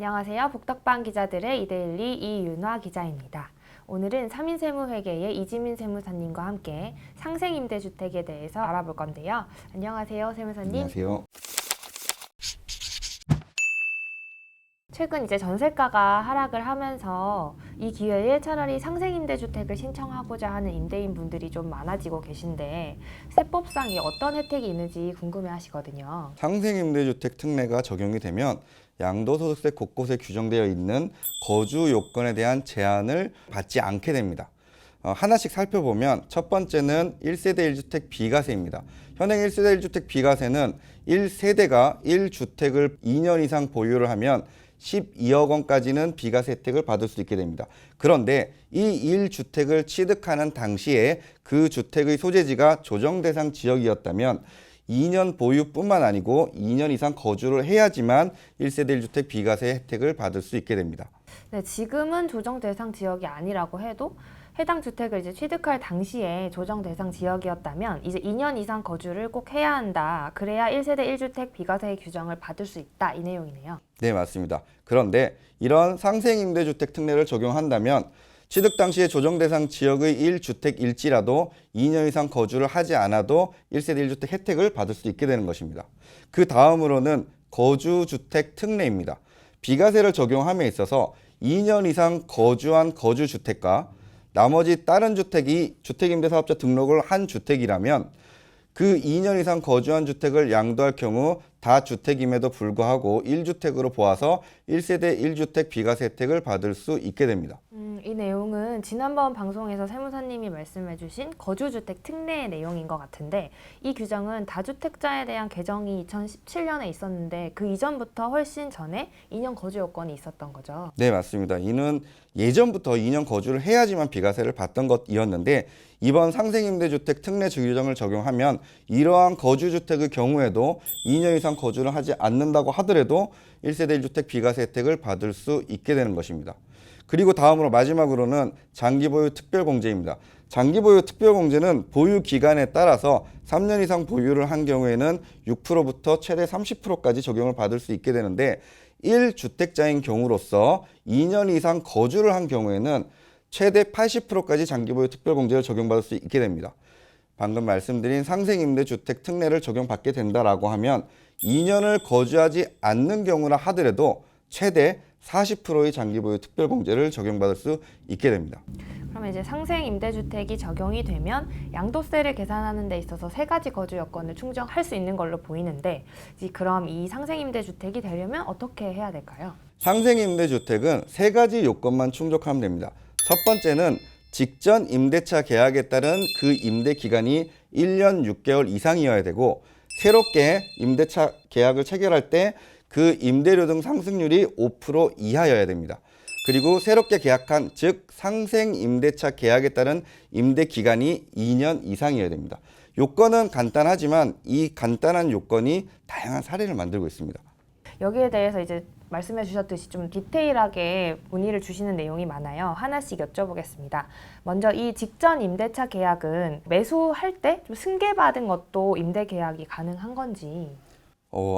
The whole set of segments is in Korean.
안녕하세요. 복덕방 기자들의 이데일리 이윤화 기자입니다. 오늘은 서민세무회계의 이지민 세무사님과 함께 상생임대주택에 대해서 알아볼 건데요. 안녕하세요, 세무사님. 안녕하세요. 최근 전세가가 하락을 하면서 이 기회에 차라리 상생임대주택을 신청하고자 하는 임대인 분들이 좀 많아지고 계신데 세법상 어떤 혜택이 있는지 궁금해하시거든요. 상생임대주택 특례가 적용이 되면 양도소득세 곳곳에 규정되어 있는 거주 요건에 대한 제한을 받지 않게 됩니다. 하나씩 살펴보면 첫 번째는 1세대 1주택 비과세입니다. 현행 1세대 1주택 비과세는 1세대가 1주택을 2년 이상 보유를 하면 12억 원까지는 비과세 혜택을 받을 수 있게 됩니다. 그런데 이 1주택을 취득하는 당시에 그 주택의 소재지가 조정대상 지역이었다면 2년 보유뿐만 아니고 2년 이상 거주를 해야지만 1세대 1주택 비과세 혜택을 받을 수 있게 됩니다. 네, 지금은 조정 대상 지역이 아니라고 해도 해당 주택을 취득할 당시에 조정 대상 지역이었다면 이제 2년 이상 거주를 꼭 해야 한다. 그래야 1세대 1주택 비과세 규정을 받을 수 있다. 이 내용이네요. 네, 맞습니다. 그런데 이런 상생임대주택 특례를 적용한다면 취득 당시에 조정 대상 지역의 1주택일지라도 2년 이상 거주를 하지 않아도 1세대 1주택 혜택을 받을 수 있게 되는 것입니다. 그 다음으로는 거주주택 특례입니다. 비과세를 적용함에 있어서 2년 이상 거주한 거주주택과 나머지 다른 주택이 주택임대사업자 등록을 한 주택이라면 그 2년 이상 거주한 주택을 양도할 경우 다주택임에도 불구하고 1주택으로 보아서 1세대 1주택 비과세 혜택을 받을 수 있게 됩니다. 이 내용은 지난번 방송에서 세무사님이 말씀해주신 거주주택 특례의 내용인 것 같은데 이 규정은 다주택자에 대한 개정이 2017년에 있었는데 그 이전부터 훨씬 전에 2년 거주 요건이 있었던 거죠. 네, 맞습니다. 이는 예전부터 2년 거주를 해야지만 비과세를 받던 것이었는데 이번 상생임대주택 특례 규정을 적용하면 이러한 거주주택의 경우에도 2년 이상 거주를 하지 않는다고 하더라도 1세대 1주택 비과세 혜택을 받을 수 있게 되는 것입니다. 그리고 다음으로 마지막으로는 장기보유 특별공제입니다. 장기보유 특별공제는 보유 기간에 따라서 3년 이상 보유를 한 경우에는 6%부터 최대 30%까지 적용을 받을 수 있게 되는데 1주택자인 경우로서 2년 이상 거주를 한 경우에는 최대 80%까지 장기보유 특별공제를 적용받을 수 있게 됩니다. 방금 말씀드린 상생임대주택 특례를 적용받게 된다라고 하면 2년을 거주하지 않는 경우라 하더라도 최대 40%의 장기보유 특별공제를 적용받을 수 있게 됩니다. 그러면 상생임대주택이 적용이 되면 양도세를 계산하는 데 있어서 세 가지 거주 여건을 충족할 수 있는 걸로 보이는데 그럼 이 상생임대주택이 되려면 어떻게 해야 될까요? 상생임대주택은 세 가지 요건만 충족하면 됩니다. 첫 번째는 직전 임대차 계약에 따른 그 임대 기간이 1년 6개월 이상이어야 되고 새롭게 임대차 계약을 체결할 때 그 임대료 등 상승률이 5% 이하여야 됩니다. 그리고 새롭게 계약한 즉 상생 임대차 계약에 따른 임대 기간이 2년 이상이어야 됩니다. 요건은 간단하지만 이 간단한 요건이 다양한 사례를 만들고 있습니다. 여기에 대해서 말씀해 주셨듯이 좀 디테일하게 문의를 주시는 내용이 많아요. 하나씩 여쭤보겠습니다. 먼저 이 직전 임대차 계약은 매수할 때 좀 승계받은 것도 임대 계약이 가능한 건지?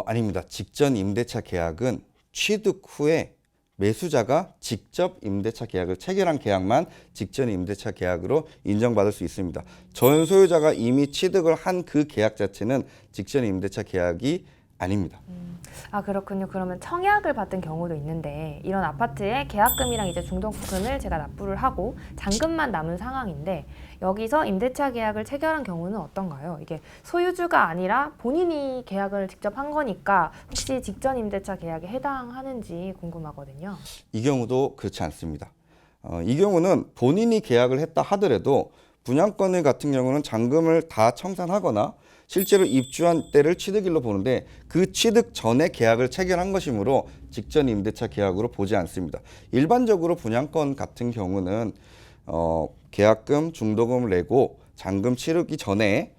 아닙니다. 직전 임대차 계약은 취득 후에 매수자가 직접 임대차 계약을 체결한 계약만 직전 임대차 계약으로 인정받을 수 있습니다. 전 소유자가 이미 취득을 한 그 계약 자체는 직전 임대차 계약이 아닙니다. 그렇군요. 그러면 청약을 받은 경우도 있는데 이런 아파트에 계약금이랑 중도금을 제가 납부를 하고 잔금만 남은 상황인데 여기서 임대차 계약을 체결한 경우는 어떤가요? 이게 소유주가 아니라 본인이 계약을 직접 한 거니까 혹시 직전 임대차 계약에 해당하는지 궁금하거든요. 이 경우도 그렇지 않습니다. 이 경우는 본인이 계약을 했다 하더라도 분양권을 같은 경우는 잔금을 다 청산하거나 실제로 입주한 때를 취득일로 보는데 그 취득 전에 계약을 체결한 것이므로 직전 임대차 계약으로 보지 않습니다. 일반적으로 분양권 같은 경우는 계약금, 중도금을 내고 잔금 치르기 전에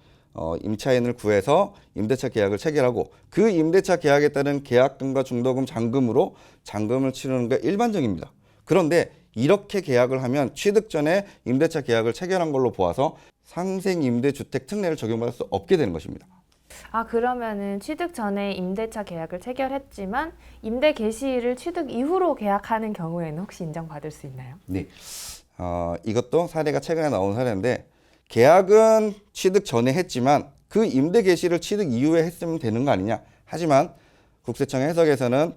임차인을 구해서 임대차 계약을 체결하고 그 임대차 계약에 따른 계약금과 중도금, 잔금으로 잔금을 치르는 게 일반적입니다. 그런데 이렇게 계약을 하면 취득 전에 임대차 계약을 체결한 걸로 보아서 상생임대주택 특례를 적용받을 수 없게 되는 것입니다. 그러면은 취득 전에 임대차 계약을 체결했지만 임대 개시일을 취득 이후로 계약하는 경우에는 혹시 인정받을 수 있나요? 네. 이것도 사례가 최근에 나온 사례인데 계약은 취득 전에 했지만 그 임대 개시를 취득 이후에 했으면 되는 거 아니냐. 하지만 국세청 해석에서는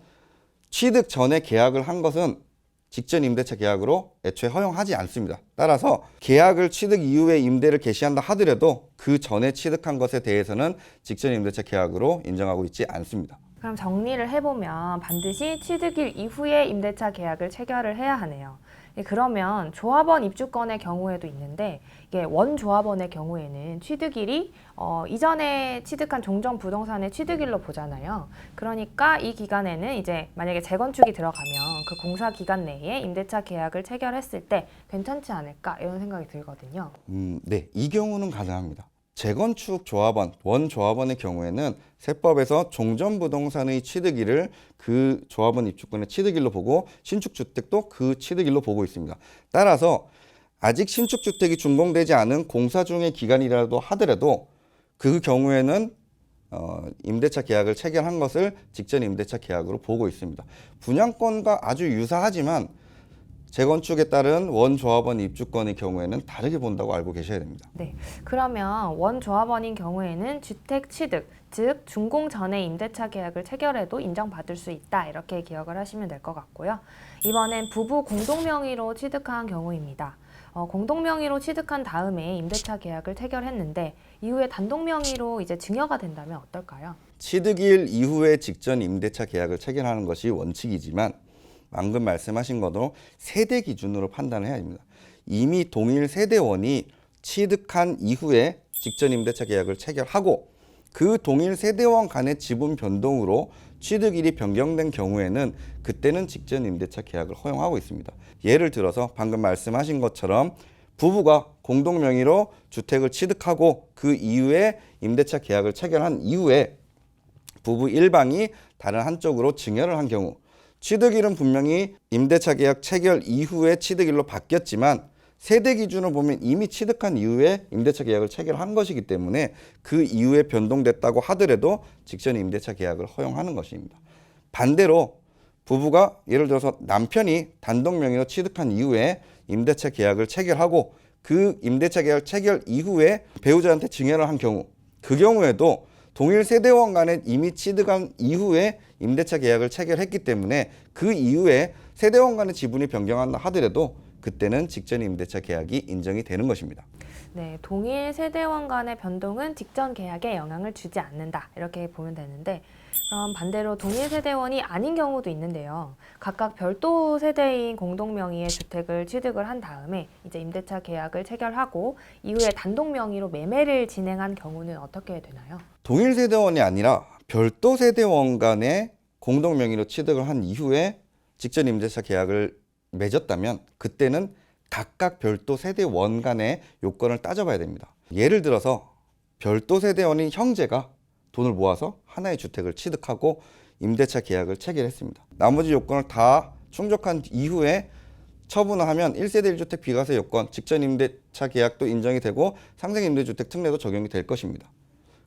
취득 전에 계약을 한 것은 직전 임대차 계약으로 애초에 허용하지 않습니다. 따라서 계약을 취득 이후에 임대를 개시한다 하더라도 그 전에 취득한 것에 대해서는 직전 임대차 계약으로 인정하고 있지 않습니다. 그럼 정리를 해보면 반드시 취득일 이후에 임대차 계약을 체결을 해야 하네요. 그러면 조합원 입주권의 경우에도 있는데 이게 원조합원의 경우에는 취득일이 이전에 취득한 종전 부동산의 취득일로 보잖아요. 그러니까 이 기간에는 이제 만약에 재건축이 들어가면 그 공사 기간 내에 임대차 계약을 체결했을 때 괜찮지 않을까 이런 생각이 들거든요. 네, 이 경우는 가능합니다. 재건축 조합원, 원조합원의 경우에는 세법에서 종전부동산의 취득일을 그 조합원 입주권의 취득일로 보고 신축주택도 그 취득일로 보고 있습니다. 따라서 아직 신축주택이 준공되지 않은 공사 중의 기간이라도 하더라도 그 경우에는 임대차 계약을 체결한 것을 직전 임대차 계약으로 보고 있습니다. 분양권과 아주 유사하지만 재건축에 따른 원조합원 입주권의 경우에는 다르게 본다고 알고 계셔야 됩니다. 네, 그러면 원조합원인 경우에는 주택 취득, 즉 준공 전에 임대차 계약을 체결해도 인정받을 수 있다 이렇게 기억을 하시면 될 것 같고요. 이번엔 부부 공동명의로 취득한 경우입니다. 공동명의로 취득한 다음에 임대차 계약을 체결했는데 이후에 단독명의로 이제 증여가 된다면 어떨까요? 취득일 이후에 직전 임대차 계약을 체결하는 것이 원칙이지만 방금 말씀하신 것으로 세대 기준으로 판단을 해야 합니다. 이미 동일 세대원이 취득한 이후에 직전 임대차 계약을 체결하고 그 동일 세대원 간의 지분 변동으로 취득일이 변경된 경우에는 그때는 직전 임대차 계약을 허용하고 있습니다. 예를 들어서 방금 말씀하신 것처럼 부부가 공동 명의로 주택을 취득하고 그 이후에 임대차 계약을 체결한 이후에 부부 일방이 다른 한쪽으로 증여를 한 경우 취득일은 분명히 임대차 계약 체결 이후에 취득일로 바뀌었지만 세대 기준으로 보면 이미 취득한 이후에 임대차 계약을 체결한 것이기 때문에 그 이후에 변동됐다고 하더라도 직전 임대차 계약을 허용하는 것입니다. 반대로 부부가 예를 들어서 남편이 단독 명의로 취득한 이후에 임대차 계약을 체결하고 그 임대차 계약 체결 이후에 배우자한테 증여를 한 경우 그 경우에도 동일 세대원 간에 이미 취득한 이후에 임대차 계약을 체결했기 때문에 그 이후에 세대원 간의 지분이 변경한다 하더라도 그때는 직전 임대차 계약이 인정이 되는 것입니다. 네, 동일 세대원 간의 변동은 직전 계약에 영향을 주지 않는다 이렇게 보면 되는데 그럼 반대로 동일 세대원이 아닌 경우도 있는데요. 각각 별도 세대인 공동 명의의 주택을 취득을 한 다음에 이제 임대차 계약을 체결하고 이후에 단독 명의로 매매를 진행한 경우는 어떻게 되나요? 동일 세대원이 아니라 별도 세대원 간의 공동 명의로 취득을 한 이후에 직전 임대차 계약을 맺었다면 그때는 각각 별도 세대원 간의 요건을 따져봐야 됩니다. 예를 들어서 별도 세대원인 형제가 돈을 모아서 하나의 주택을 취득하고 임대차 계약을 체결했습니다. 나머지 요건을 다 충족한 이후에 처분을 하면 1세대 1주택 비과세 요건, 직전 임대차 계약도 인정이 되고 상생임대주택 특례도 적용이 될 것입니다.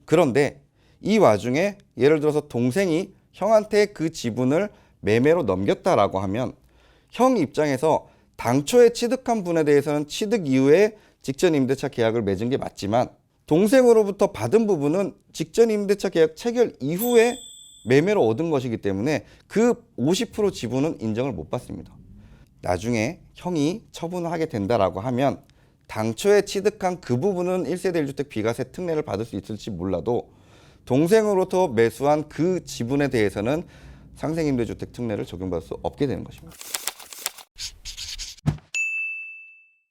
그런데 이 와중에 예를 들어서 동생이 형한테 그 지분을 매매로 넘겼다라고 하면 형 입장에서 당초에 취득한 분에 대해서는 취득 이후에 직전 임대차 계약을 맺은 게 맞지만 동생으로부터 받은 부분은 직전 임대차 계약 체결 이후에 매매로 얻은 것이기 때문에 그 50% 지분은 인정을 못 받습니다. 나중에 형이 처분을 하게 된다라고 하면 당초에 취득한 그 부분은 1세대 1주택 비과세 특례를 받을 수 있을지 몰라도 동생으로부터 매수한 그 지분에 대해서는 상생임대주택 특례를 적용받을 수 없게 되는 것입니다.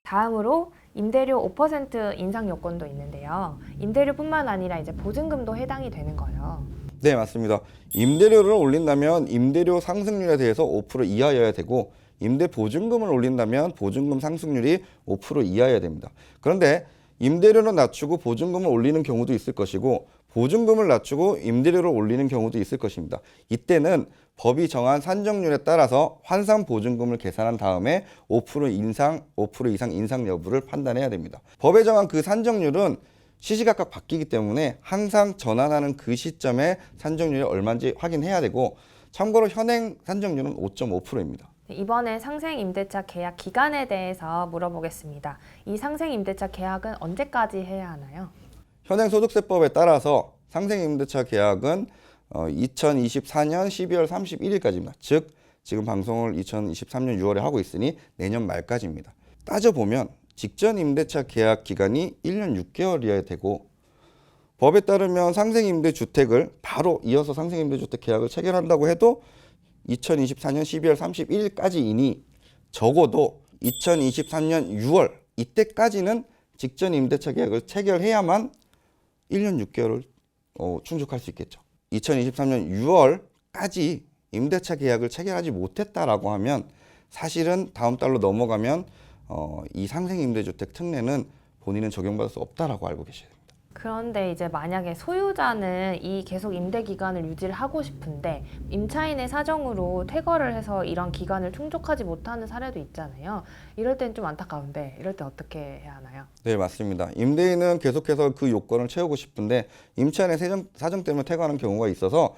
다음으로 임대료 5% 인상 요건도 있는데요. 임대료뿐만 아니라 이제 보증금도 해당이 되는 거예요. 네, 맞습니다. 임대료를 올린다면 임대료 상승률에 대해서 5% 이하여야 되고 임대 보증금을 올린다면 보증금 상승률이 5% 이하여야 됩니다. 그런데 임대료를 낮추고 보증금을 올리는 경우도 있을 것이고 보증금을 낮추고 임대료를 올리는 경우도 있을 것입니다. 이때는 법이 정한 산정률에 따라서 환산 보증금을 계산한 다음에 5% 이상 인상 여부를 판단해야 됩니다. 법에 정한 그 산정률은 시시각각 바뀌기 때문에 항상 전환하는 그 시점에 산정률이 얼마인지 확인해야 되고, 참고로 현행 산정률은 5.5%입니다. 이번엔 상생임대차 계약 기간에 대해서 물어보겠습니다. 이 상생임대차 계약은 언제까지 해야 하나요? 현행 소득세법에 따라서 상생임대차 계약은 2024년 12월 31일까지입니다. 즉 지금 방송을 2023년 6월에 하고 있으니 내년 말까지입니다. 따져보면 직전 임대차 계약 기간이 1년 6개월이어야 되고, 법에 따르면 상생임대주택을 바로 이어서 상생임대주택 계약을 체결한다고 해도 2024년 12월 31일까지이니 적어도 2023년 6월 이때까지는 직전 임대차 계약을 체결해야만 1년 6개월을 충족할 수 있겠죠. 2023년 6월까지 임대차 계약을 체결하지 못했다라고 하면 사실은 다음 달로 넘어가면 이 상생임대주택 특례는 본인은 적용받을 수 없다라고 알고 계셔야 됩니다. 그런데 이제 만약에 소유자는 이 계속 임대 기간을 유지를 하고 싶은데 임차인의 사정으로 퇴거를 해서 이런 기간을 충족하지 못하는 사례도 있잖아요. 이럴 땐 좀 안타까운데 이럴 때 어떻게 해야 하나요? 네, 맞습니다. 임대인은 계속해서 그 요건을 채우고 싶은데 임차인의 사정 때문에 퇴거하는 경우가 있어서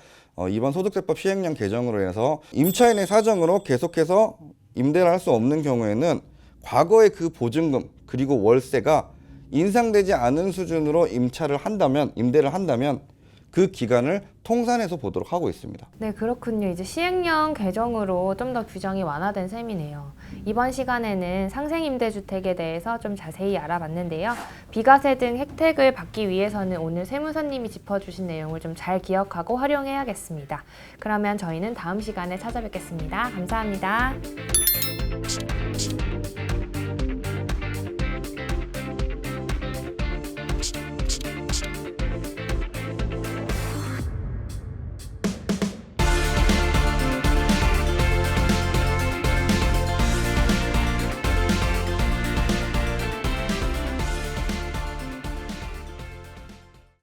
이번 소득세법 시행령 개정으로 인해서 임차인의 사정으로 계속해서 임대를 할 수 없는 경우에는 과거의 그 보증금 그리고 월세가 인상되지 않은 수준으로 임대를 한다면 그 기간을 통산해서 보도록 하고 있습니다. 네, 그렇군요. 이제 시행령 개정으로 좀 더 규정이 완화된 셈이네요. 이번 시간에는 상생임대주택에 대해서 좀 자세히 알아봤는데요. 비과세 등 혜택을 받기 위해서는 오늘 세무사님이 짚어주신 내용을 좀 잘 기억하고 활용해야겠습니다. 그러면 저희는 다음 시간에 찾아뵙겠습니다. 감사합니다.